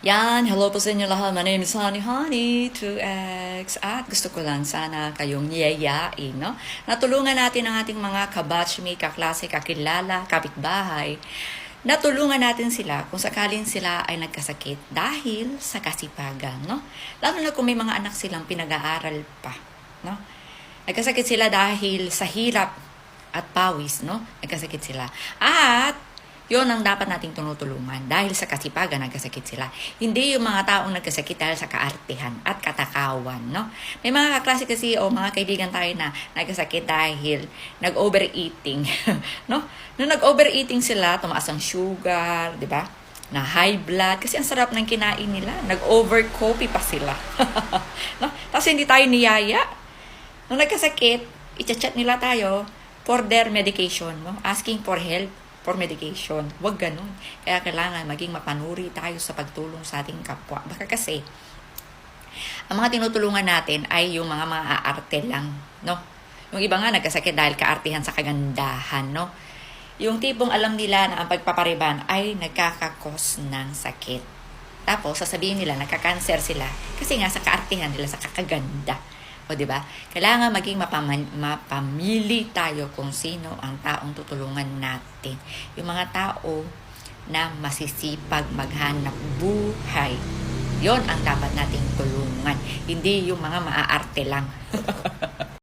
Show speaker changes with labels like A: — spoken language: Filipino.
A: Yan, hello po sa inyo lahat. My name is Honey 2X. At gusto ko lang sana kayong niyayain, no? Natulungan natin ang ating mga kabatchmate, kaklase, kakilala, kapitbahay. Natulungan natin sila kung sakaling sila ay nagkasakit dahil sa kasipagan, no? Lalo na kung may mga anak silang pinag-aaral pa, no? Nagkasakit sila dahil sa hirap at pawis, no? Nagkasakit sila. At yon ang dapat nating tinutulungan dahil sa kasipagan nagkasakit sila. Hindi yung mga taong nagkasakit dahil sa kaartehan at katakawan, no? May mga kaklase kasi o mga kaibigan tayo na nagkasakit dahil nag-overeating, no? Nung nag-overeating sila, tumaas ang sugar, di ba? Na high blood kasi ang sarap ng kinain nila. Nag-over-coffee pa sila. No? Tapos hindi tayo niyaya. Nung nagkasakit, i-chat nila tayo for their medication, no? Asking for help for medication. Huwag ganun. Kaya kailangan maging mapanuri tayo sa pagtulong sa ating kapwa. Baka kasi, ang mga tinutulungan natin ay yung mga maaarte lang, no? Yung iba nga nagkasakit dahil kaartihan sa kagandahan, no? Yung tipong alam nila na ang pagpapariban ay nagkakakos ng sakit. Tapos, sasabihin nila, nagka-cancer sila kasi nga sa kaartihan nila, sa kakaganda. O, di ba? Kailangan maging mapamili tayo kung sino ang taong tutulungan natin. Yung mga tao na masisipag maghanap buhay. Yon ang dapat nating tulungan. Hindi yung mga maaarte lang.